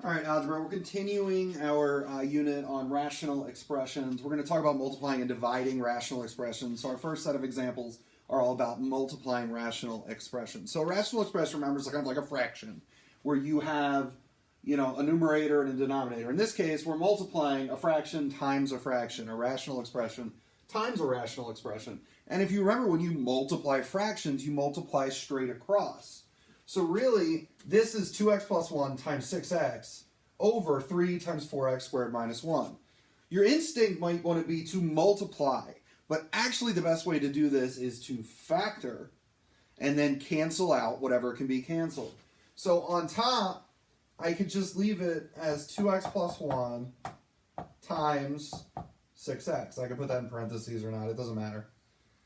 All right, algebra, we're continuing our unit on rational expressions. We're going to talk about multiplying and dividing rational expressions. So our first set of examples are all about multiplying rational expressions. So a rational expression, remember, is kind of like a fraction where you have, a numerator and a denominator. In this case, we're multiplying a fraction times a fraction, a rational expression times a rational expression. And if you remember, when you multiply fractions, you multiply straight across. So really, this is 2x plus 1 times 6x over 3 times 4x squared minus 1. Your instinct might want to be to multiply, but actually the best way to do this is to factor and then cancel out whatever can be canceled. So on top, I could just leave it as 2x plus 1 times 6x. I could put that in parentheses or not, it doesn't matter.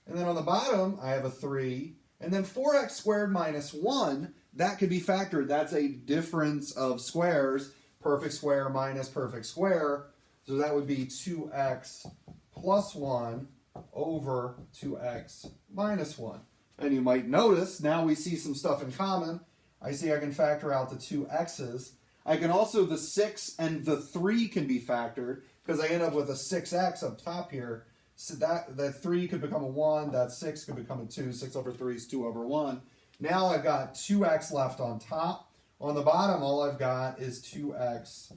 And then on the bottom, I have a 3. And then 4x squared minus 1, that could be factored. That's a difference of squares, perfect square minus perfect square. So that would be 2x plus 1 over 2x minus 1. And you might notice, now we see some stuff in common. I see I can factor out the two x's. I can also, the 6 and the 3 can be factored, because I end up with a 6x up top here. So that 3 could become a 1, that 6 could become a 2, 6 over 3 is 2 over 1. Now I've got 2x left on top. On the bottom, all I've got is 2x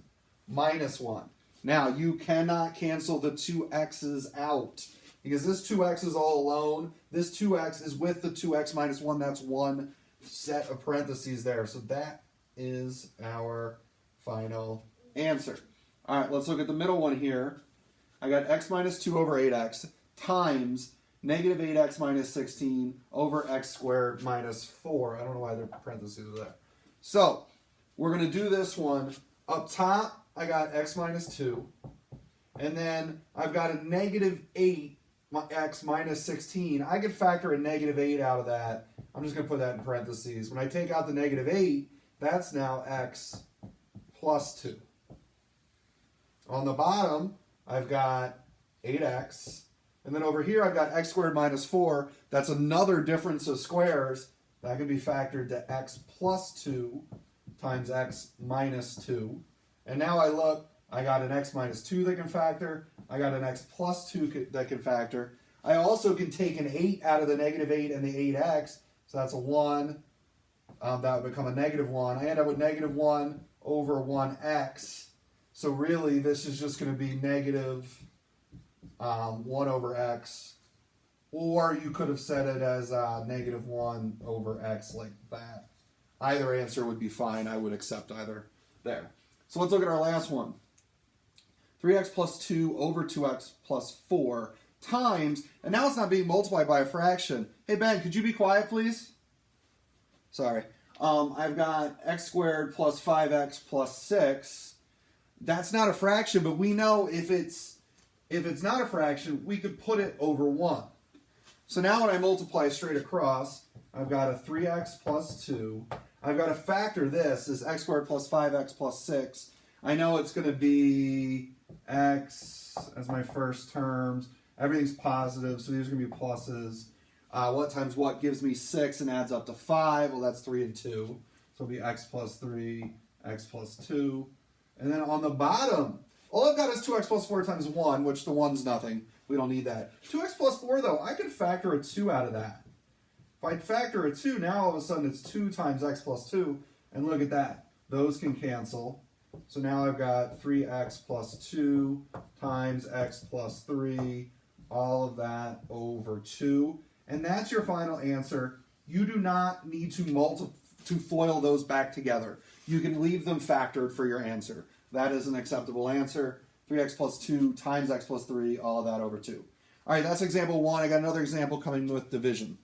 minus 1. Now, you cannot cancel the two x's out, because this 2x is all alone. This 2x is with the 2x minus 1. That's one set of parentheses there. So that is our final answer. All right, let's look at the middle one here. I got x minus 2 over 8x times negative 8x minus 16 over x squared minus 4. I don't know why the parentheses are there. So we're going to do this one. Up top, I got x minus 2. And then I've got a negative 8x minus 16. I could factor a negative 8 out of that. I'm just going to put that in parentheses. When I take out the negative 8, that's now x plus 2. On the bottom, I've got 8x, and then over here I've got x squared minus 4. That's another difference of squares. That can be factored to x plus 2 times x minus 2. And now I look, I got an x minus 2 that can factor. I got an x plus 2 that can factor. I also can take an 8 out of the negative 8 and the 8x, so that's a 1. That would become a negative 1. I end up with negative 1 over 1x. So really, this is just going to be negative 1 over x. Or you could have said it as negative 1 over x like that. Either answer would be fine. I would accept either there. So let's look at our last one. 3x plus 2 over 2x plus 4 times, and now it's not being multiplied by a fraction. Hey, Ben, could you be quiet, please? Sorry. I've got x squared plus 5x plus 6. That's not a fraction, but we know if it's not a fraction, we could put it over 1. So now when I multiply straight across, I've got a 3x plus 2. I've got to factor this as x squared plus 5x plus 6. I know it's going to be x as my first terms. Everything's positive, so these are going to be pluses. What times what gives me 6 and adds up to 5? Well, that's 3 and 2. So it'll be x plus 3, x plus 2. And then on the bottom, all I've got is 2x plus 4 times 1, which the 1's nothing. We don't need that. 2x plus 4, though, I could factor a 2 out of that. If I factor a 2, now all of a sudden it's 2 times x plus 2. And look at that. Those can cancel. So now I've got 3x plus 2 times x plus 3, all of that over 2. And that's your final answer. You do not need to FOIL those back together. You can leave them factored for your answer. That is an acceptable answer. 3x plus 2 times x plus 3, all of that over 2. All right, that's example 1. I got another example coming with division.